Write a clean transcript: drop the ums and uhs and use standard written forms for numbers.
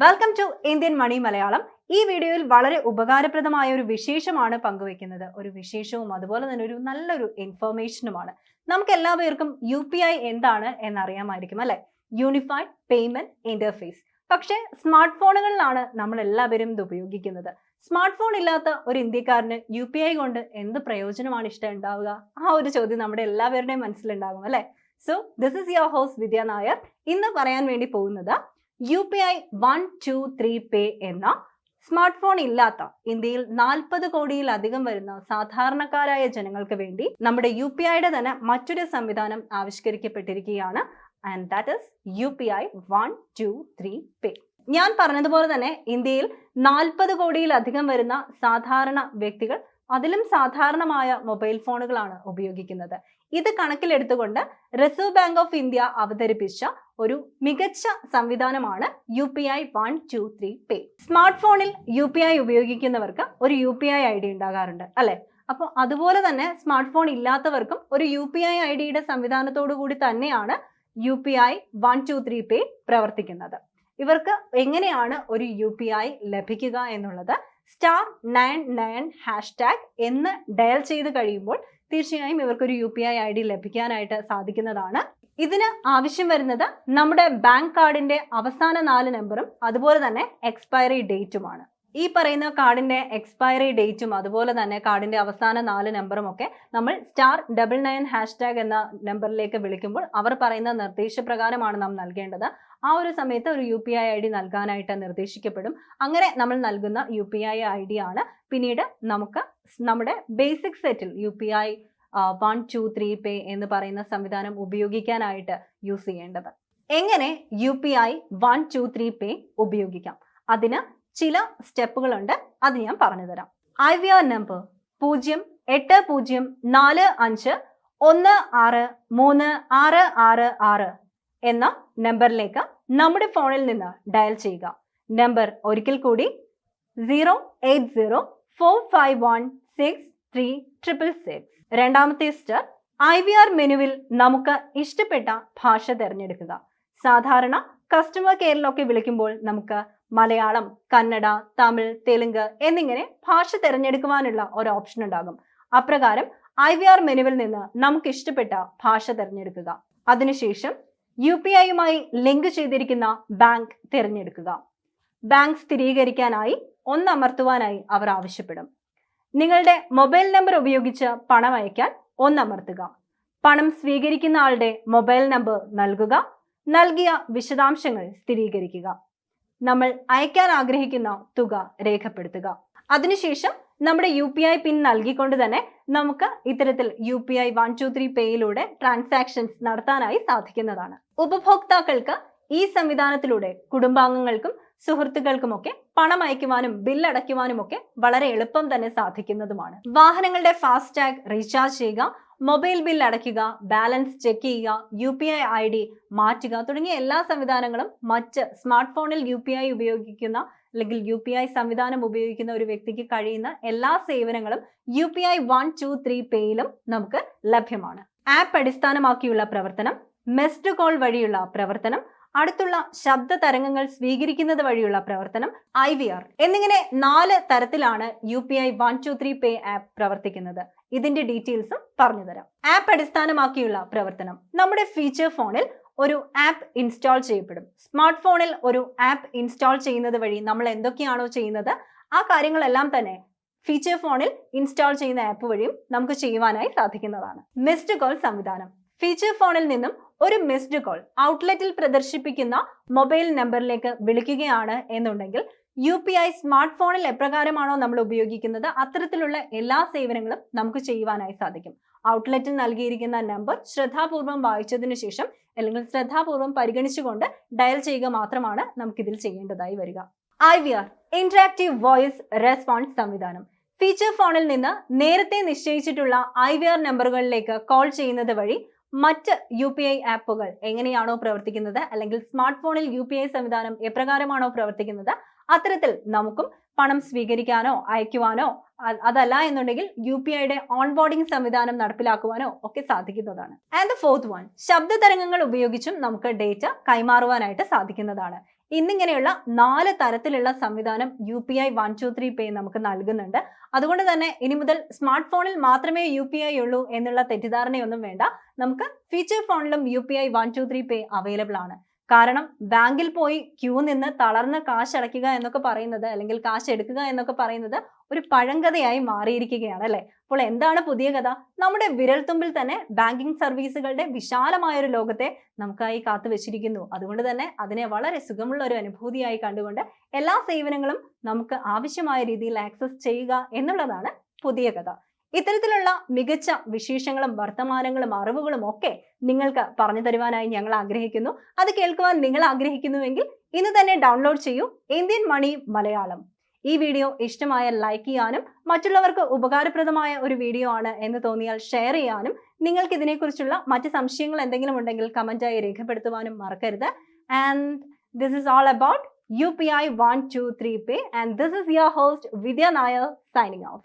Welcome to Indian money Malayalam. ഈ വീഡിയോയിൽ വളരെ ഉപകാരപ്രദമായ ഒരു വിശേഷമാണ് പങ്കുവെക്കുന്നത്. ഒരു വിശേഷവും അതുപോലെ തന്നെ ഒരു നല്ലൊരു ഇൻഫർമേഷനുമാണ്. നമുക്ക് എല്ലാവർക്കും UPI എന്താണ് എന്നറിയാമായിരിക്കും അല്ലെ? Unified payment interface. പക്ഷേ സ്മാർട്ട് ഫോണുകളിലാണ് നമ്മൾ എല്ലാവരും ഇത് ഉപയോഗിക്കുന്നത്. സ്മാർട്ട് ഫോൺ ഇല്ലാത്ത ഒരു ഇന്ത്യക്കാരന് UPI കൊണ്ട് എന്ത് പ്രയോജനമാണ് ഉണ്ടാവുക? ആ ഒരു ചോദ്യം നമ്മുടെ എല്ലാവരുടെയും മനസ്സിലുണ്ടാകും അല്ലെ? So this is your host Vidya Nair. ഇന്ന് പറയാൻ വേണ്ടി പോകുന്നത് UPI 123 പേ എന്ന സ്മാർട്ട് ഫോൺ ഇല്ലാത്ത ഇന്ത്യയിൽ 40 കോടിയിലധികം വരുന്ന സാധാരണക്കാരായ ജനങ്ങൾക്ക് വേണ്ടി നമ്മുടെ UPIയുടെ തന്നെ മറ്റൊരു സംവിധാനം ആവിഷ്കരിക്കപ്പെട്ടിരിക്കുകയാണ്. ആൻഡ് ദാറ്റ് ഇസ് UPI 123 പേ. ഞാൻ പറഞ്ഞതുപോലെ തന്നെ ഇന്ത്യയിൽ 40 കോടിയിലധികം വരുന്ന സാധാരണ വ്യക്തികൾ, അതിലും സാധാരണമായ മൊബൈൽ ഫോണുകളാണ് ഉപയോഗിക്കുന്നത്. ഇത് കണക്കിലെടുത്തുകൊണ്ട് റിസർവ് ബാങ്ക് ഓഫ് ഇന്ത്യ അവതരിപ്പിച്ച ഒരു മികച്ച സംവിധാനമാണ് UPI 123 പേ. സ്മാർട്ട് ഫോണിൽ UPI ഉപയോഗിക്കുന്നവർക്ക് ഒരു UPI ID ഉണ്ടാകാറുണ്ട് അല്ലെ? അപ്പോൾ അതുപോലെ തന്നെ സ്മാർട്ട് ഫോൺ ഇല്ലാത്തവർക്കും ഒരു UPI IDയുടെ സംവിധാനത്തോടു കൂടി തന്നെയാണ് UPI 123 പേ പ്രവർത്തിക്കുന്നത്. ഇവർക്ക് എങ്ങനെയാണ് ഒരു UPI ലഭിക്കുക എന്നുള്ളത് *99# എന്ന് ഡയൽ ചെയ്ത് കഴിയുമ്പോൾ തീർച്ചയായും ഇവർക്കൊരു UPI ID ലഭിക്കാനായിട്ട് സാധിക്കുന്നതാണ്. ഇതിന് ആവശ്യം വരുന്നത് നമ്മുടെ ബാങ്ക് കാർഡിന്റെ അവസാന 4 നമ്പറും അതുപോലെ തന്നെ എക്സ്പയറി ഡേറ്റുമാണ്. ഈ പറയുന്ന കാർഡിന്റെ എക്സ്പയറി ഡേറ്റും അതുപോലെ തന്നെ കാർഡിന്റെ അവസാന 4 നമ്പറും ഒക്കെ നമ്മൾ *99# എന്ന നമ്പറിലേക്ക് വിളിക്കുമ്പോൾ അവർ പറയുന്ന നിർദ്ദേശപ്രകാരമാണ് നാം നൽകേണ്ടത്. ആ ഒരു സമയത്ത് ഒരു UPI ID നൽകാനായിട്ട് നിർദ്ദേശിക്കപ്പെടും. അങ്ങനെ നമ്മൾ നൽകുന്ന UPI ID ആണ് പിന്നീട് നമുക്ക് നമ്മുടെ ബേസിക് സെറ്റിൽ UPI 123 പേ എന്ന് പറയുന്ന സംവിധാനം ഉപയോഗിക്കാനായിട്ട് യൂസ് ചെയ്യേണ്ടത്. എങ്ങനെ UPI 123 പേ ഉപയോഗിക്കാം? അതിന് ചില സ്റ്റെപ്പുകളുണ്ട്, അത് ഞാൻ പറഞ്ഞു തരാം. IVR നമ്പർ 08045163666 എന്ന നമ്പറിലേക്ക് നമ്മുടെ ഫോണിൽ നിന്ന് ഡയൽ ചെയ്യുക. നമ്പർ ഒരിക്കൽ കൂടി 08045163666. രണ്ടാമത്തെ സ്റ്റെപ്പ്, IVR മെനുവിൽ നമുക്ക് ഇഷ്ടപ്പെട്ട ഭാഷ തിരഞ്ഞെടുക്കുക. സാധാരണ കസ്റ്റമർ കെയറിലൊക്കെ വിളിക്കുമ്പോൾ നമുക്ക് മലയാളം, കന്നഡ, തമിഴ്, തെലുങ്ക് എന്നിങ്ങനെ ഭാഷ തിരഞ്ഞെടുക്കുവാനുള്ള ഒരു ഓപ്ഷൻ ഉണ്ടാകും. അപ്രകാരം IVR മെനുവിൽ നിന്ന് നമുക്ക് ഇഷ്ടപ്പെട്ട ഭാഷ തിരഞ്ഞെടുക്കുക. അതിനുശേഷം UPIയുമായി ലിങ്ക് ചെയ്തിരിക്കുന്ന ബാങ്ക് തിരഞ്ഞെടുക്കുക. ബാങ്ക് സ്ഥിരീകരിക്കാനായി ഒന്നമർത്തുവാനായി അവർ ആവശ്യപ്പെടും. നിങ്ങളുടെ മൊബൈൽ നമ്പർ ഉപയോഗിച്ച് പണം അയക്കാൻ ഒന്നമർത്തുക. പണം സ്വീകരിക്കുന്ന ആളുടെ മൊബൈൽ നമ്പർ നൽകുക. നൽകിയ വിശദാംശങ്ങൾ സ്ഥിരീകരിക്കുക. നമ്മൾ അയക്കാൻ ആഗ്രഹിക്കുന്ന തുക രേഖപ്പെടുത്തുക. അതിനുശേഷം നമ്മുടെ UPI പിൻ നൽകിക്കൊണ്ട് തന്നെ നമുക്ക് ഇത്തരത്തിൽ UPI 123 പേയിലൂടെ ട്രാൻസാക്ഷൻസ് നടത്താനായി സാധിക്കുന്നതാണ്. ഉപഭോക്താക്കൾക്ക് ഈ സംവിധാനത്തിലൂടെ കുടുംബാംഗങ്ങൾക്കും സുഹൃത്തുക്കൾക്കുമൊക്കെ പണം അയക്കുവാനും ബില്ല് അടയ്ക്കുവാനും ഒക്കെ വളരെ എളുപ്പം തന്നെ സാധിക്കുന്നതുമാണ്. വാഹനങ്ങളുടെ ഫാസ്ടാഗ് റീചാർജ് ചെയ്യുക, മൊബൈൽ ബിൽ അടയ്ക്കുക, ബാലൻസ് ചെക്ക് ചെയ്യുക, UPI ID മാറ്റുക തുടങ്ങിയ എല്ലാ സംവിധാനങ്ങളും മറ്റ് സ്മാർട്ട് ഫോണിൽ UPI ഉപയോഗിക്കുന്ന അല്ലെങ്കിൽ UPI സംവിധാനം ഉപയോഗിക്കുന്ന ഒരു വ്യക്തിക്ക് കഴിയുന്ന എല്ലാ സേവനങ്ങളും UPI 123 പേയിലും നമുക്ക് ലഭ്യമാണ്. ആപ്പ് അടിസ്ഥാനമാക്കിയുള്ള പ്രവർത്തനം, മിസ്ഡ് കോൾ വഴിയുള്ള പ്രവർത്തനം, അടുത്തുള്ള ശബ്ദ തരംഗങ്ങൾ സ്വീകരിക്കുന്നത് വഴിയുള്ള പ്രവർത്തനം, IVR എന്നിങ്ങനെ 4 തരത്തിലാണ് UPI 123 പേ ആപ്പ് പ്രവർത്തിക്കുന്നത്. ഇതിന്റെ ഡീറ്റെയിൽസും പറഞ്ഞുതരാം. ആപ്പ് അടിസ്ഥാനമാക്കിയുള്ള പ്രവർത്തനം, നമ്മുടെ ഫീച്ചർ ഫോണിൽ ഒരു ആപ്പ് ഇൻസ്റ്റാൾ ചെയ്യപ്പെടും. സ്മാർട്ട് ഫോണിൽ ഒരു ആപ്പ് ഇൻസ്റ്റാൾ ചെയ്യുന്നത് വഴി നമ്മൾ എന്തൊക്കെയാണോ ചെയ്യുന്നത് ആ കാര്യങ്ങളെല്ലാം തന്നെ ഫീച്ചർ ഫോണിൽ ഇൻസ്റ്റാൾ ചെയ്യുന്ന ആപ്പ് വഴിയും നമുക്ക് ചെയ്യുവാനായി സാധിക്കുന്നതാണ്. മിസ്ഡ് കോൾ സംവിധാനം, ഫീച്ചർ ഫോണിൽ നിന്നും ഒരു മിസ്ഡ് കോൾ ഔട്ട്ലെറ്റിൽ പ്രദർശിപ്പിക്കുന്ന മൊബൈൽ നമ്പറിലേക്ക് വിളിക്കുകയാണ് എന്നുണ്ടെങ്കിൽ UPI സ്മാർട്ട് ഫോണിൽ എപ്രകാരമാണോ നമ്മൾ ഉപയോഗിക്കുന്നത് അത്തരത്തിലുള്ള എല്ലാ സേവനങ്ങളും നമുക്ക് ചെയ്യുവാനായി സാധിക്കും. ഔട്ട്ലെറ്റിൽ നൽകിയിരിക്കുന്ന നമ്പർ ശ്രദ്ധാപൂർവം വായിച്ചതിനു ശേഷം അല്ലെങ്കിൽ ശ്രദ്ധാപൂർവം പരിഗണിച്ചുകൊണ്ട് ഡയൽ ചെയ്യുക മാത്രമാണ് നമുക്കിതിൽ ചെയ്യേണ്ടതായി വരിക. IVR ഇന്ററാക്റ്റീവ് വോയിസ് റെസ്പോൺസ് സംവിധാനം, ഫീച്ചർ ഫോണിൽ നിന്ന് നേരത്തെ നിശ്ചയിച്ചിട്ടുള്ള IVR നമ്പറുകളിലേക്ക് കോൾ ചെയ്യുന്നത് വഴി മറ്റ് UPI ആപ്പുകൾ എങ്ങനെയാണോ പ്രവർത്തിക്കുന്നത് അല്ലെങ്കിൽ സ്മാർട്ട് ഫോണിൽ UPI സംവിധാനം എപ്രകാരമാണോ പ്രവർത്തിക്കുന്നത് അത്തരത്തിൽ നമുക്കും പണം സ്വീകരിക്കാനോ അയക്കുവാനോ അതല്ല എന്നുണ്ടെങ്കിൽ UPIയുടെ ഓൺബോർഡിംഗ് സംവിധാനം നടപ്പിലാക്കുവാനോ ഒക്കെ സാധിക്കുന്നതാണ്. ആൻഡ് ദ ഫോർത്ത് വൺ, ശബ്ദ തരംഗങ്ങൾ ഉപയോഗിച്ചും നമുക്ക് ഡേറ്റ കൈമാറുവാനായിട്ട് സാധിക്കുന്നതാണ്. ഇന്നിങ്ങനെയുള്ള 4 തരത്തിലുള്ള സംവിധാനം UPI 123 പേ നമുക്ക് നൽകുന്നുണ്ട്. അതുകൊണ്ട് തന്നെ ഇനി മുതൽ സ്മാർട്ട് ഫോണിൽ മാത്രമേ UPI ഉള്ളൂ എന്നുള്ള തെറ്റിദ്ധാരണയൊന്നും വേണ്ട. നമുക്ക് ഫീച്ചർ ഫോണിലും UPI 123 പേ അവൈലബിൾ ആണ്. കാരണം ബാങ്കിൽ പോയി ക്യൂ നിന്ന് തളർന്ന് കാശ് അടയ്ക്കുക എന്നൊക്കെ പറയുന്നത്, അല്ലെങ്കിൽ കാശ് എടുക്കുക എന്നൊക്കെ പറയുന്നത് ഒരു പഴങ്കഥയായി മാറിയിരിക്കുകയാണ് അല്ലെ. അപ്പോൾ എന്താണ് പുതിയ കഥ? നമ്മുടെ വിരൽത്തുമ്പിൽ തന്നെ ബാങ്കിങ് സർവീസുകളുടെ വിശാലമായ ഒരു ലോകത്തെ നമുക്കായി കാത്തു വെച്ചിരിക്കുന്നു. അതുകൊണ്ട് തന്നെ അതിനെ വളരെ സുഖമുള്ള ഒരു അനുഭൂതിയായി കണ്ടുകൊണ്ട് എല്ലാ സേവനങ്ങളും നമുക്ക് ആവശ്യമായ രീതിയിൽ ആക്സസ് ചെയ്യുക എന്നുള്ളതാണ് പുതിയ കഥ. ഇത്തരത്തിലുള്ള മികച്ച വിശേഷങ്ങളും വർത്തമാനങ്ങളും അറിവുകളും ഒക്കെ നിങ്ങൾക്ക് പറഞ്ഞു തരുവാനായി ഞങ്ങൾ ആഗ്രഹിക്കുന്നു. അത് കേൾക്കുവാൻ നിങ്ങൾ ആഗ്രഹിക്കുന്നുവെങ്കിൽ ഇന്ന് തന്നെ ഡൗൺലോഡ് ചെയ്യൂ ഇന്ത്യൻ മണി മലയാളം. ഈ വീഡിയോ ഇഷ്ടമായ ലൈക്ക് ചെയ്യാനും മറ്റുള്ളവർക്ക് ഉപകാരപ്രദമായ ഒരു വീഡിയോ ആണ് എന്ന് തോന്നിയാൽ ഷെയർ ചെയ്യാനും നിങ്ങൾക്ക് ഇതിനെക്കുറിച്ചുള്ള മറ്റ് സംശയങ്ങൾ എന്തെങ്കിലും ഉണ്ടെങ്കിൽ കമന്റായി രേഖപ്പെടുത്തുവാനും മറക്കരുത്. And this is all about UPI 123 Pay, and this is your host Vidya Nair signing off.